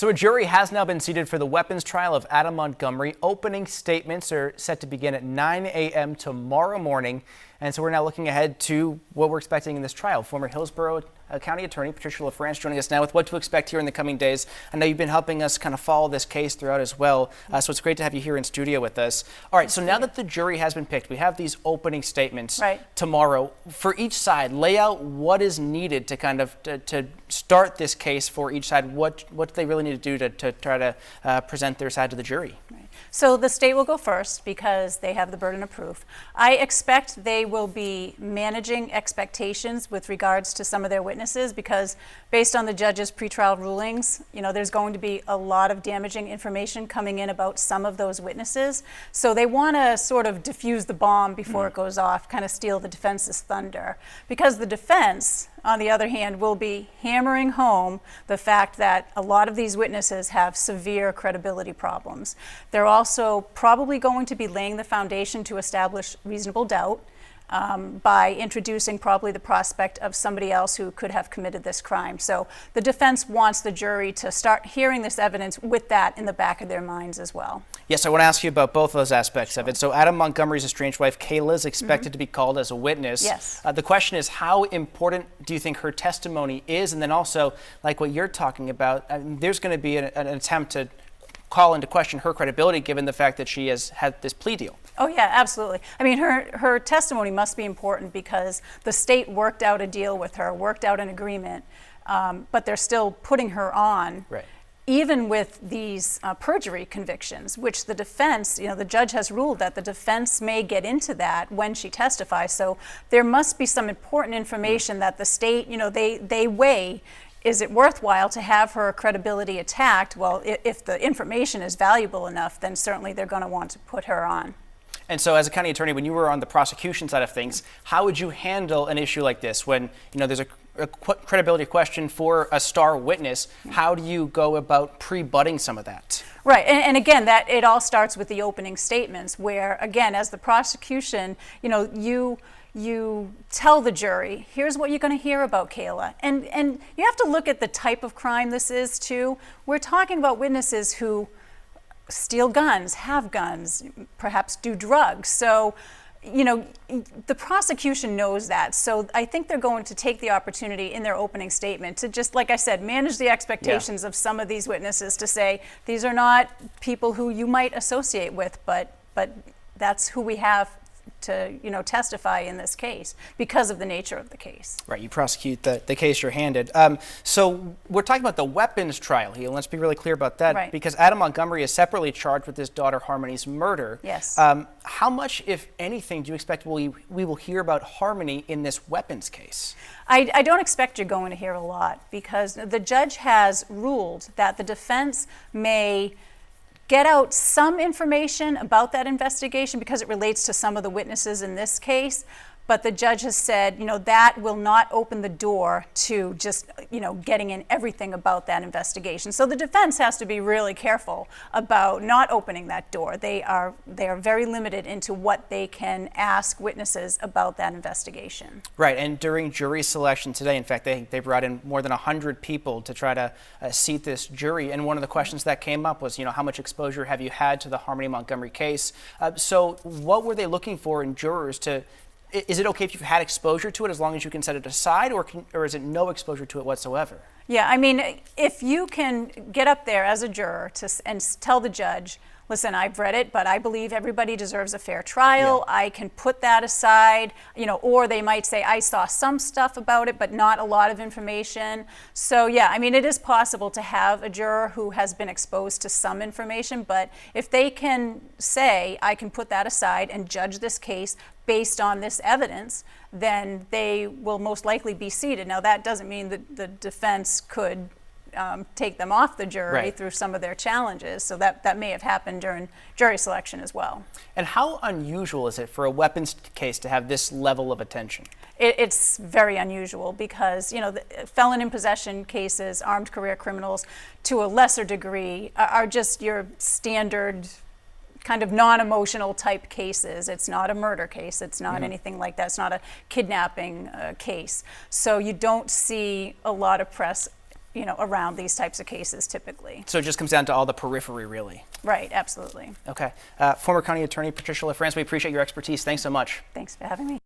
So a jury has now been seated for the weapons trial of Adam Montgomery. Opening statements are set to begin at 9 a.m. tomorrow morning. And so we're now looking ahead to what we're expecting in this trial. Former Hillsborough County Attorney Patricia LaFrance joining us now with what to expect here in the coming days. I know you've been helping us kind of follow this case throughout as well. So it's great to have you here in studio with us. All right, so now that the jury has been picked, we have these opening statements tomorrow. For each side, lay out what is needed to kind of to start this case for each side. What do they really need to do to try to present their side to the jury? Right. So the state will go first because they have the burden of proof. I expect they will be managing expectations with regards to some of their witnesses because based on the judge's pretrial rulings, there's going to be a lot of damaging information coming in about some of those witnesses. So they want to sort of diffuse the bomb before it goes off, kind of steal the defense's thunder. Because the defense, on the other hand, will be hammering home the fact that a lot of these witnesses have severe credibility problems. They're also probably going to be laying the foundation to establish reasonable doubt by introducing probably the prospect of somebody else who could have committed this crime. So the defense wants the jury to start hearing this evidence with that in the back of their minds as well. Yes, I want to ask you about both those aspects of it. So Adam Montgomery's estranged wife, Kayla, is expected to be called as a witness. Yes. The question is, how important do you think her testimony is? And then also, like what you're talking about, there's going to be an attempt to call into question her credibility given the fact that she has had this plea deal. Oh yeah, absolutely. I mean, her testimony must be important because the state worked out a deal with her, worked out an agreement, but they're still putting her on. Right. Even with these perjury convictions, which the defense, the judge has ruled that the defense may get into that when she testifies. So there must be some important information that the state, they weigh. Is it worthwhile to have her credibility attacked? Well, if the information is valuable enough, then certainly they're going to want to put her on. And so as a county attorney, when you were on the prosecution side of things, how would you handle an issue like this when, there's a credibility question for a star witness? How do you go about pre-butting some of that? Right, and again, that it all starts with the opening statements where, again, as the prosecution, you tell the jury, here's what you're going to hear about Kayla. And you have to look at the type of crime this is, too. We're talking about witnesses who steal guns, have guns, perhaps do drugs. So, the prosecution knows that. So I think they're going to take the opportunity in their opening statement to just, like I said, manage the expectations of some of these witnesses to say, these are not people who you might associate with, but that's who we have to testify in this case because of the nature of the case. Right, you prosecute the case you're handed. So we're talking about the weapons trial here. Let's be really clear about that, right. Because Adam Montgomery is separately charged with his daughter Harmony's murder. Yes. How much, if anything, do you expect we will hear about Harmony in this weapons case? I don't expect you're going to hear a lot because the judge has ruled that the defense may get out some information about that investigation because it relates to some of the witnesses in this case. But the judge has said, that will not open the door to just, getting in everything about that investigation. So the defense has to be really careful about not opening that door. They are very limited into what they can ask witnesses about that investigation. Right, and during jury selection today, in fact, they brought in more than 100 people to try to seat this jury. And one of the questions that came up was, how much exposure have you had to the Harmony Montgomery case? So what were they looking for in jurors to? Is it okay if you've had exposure to it as long as you can set it aside, or is it no exposure to it whatsoever? Yeah, I mean, if you can get up there as a juror and tell the judge, listen, I've read it, but I believe everybody deserves a fair trial. Yeah. I can put that aside, or they might say, I saw some stuff about it, but not a lot of information. So yeah, I mean, it is possible to have a juror who has been exposed to some information, but if they can say, I can put that aside and judge this case based on this evidence, then they will most likely be seated. Now, that doesn't mean that the defense could take them off the jury through some of their challenges. So that may have happened during jury selection as well. And how unusual is it for a weapons case to have this level of attention? It's very unusual because, the felon in possession cases, armed career criminals, to a lesser degree, are just your standard kind of non-emotional type cases. It's not a murder case. It's not anything like that. It's not a kidnapping case. So you don't see a lot of press around these types of cases typically. So it just comes down to all the periphery, really. Right, absolutely. Okay. Former County Attorney Patricia LaFrance, we appreciate your expertise. Thanks so much. Thanks for having me.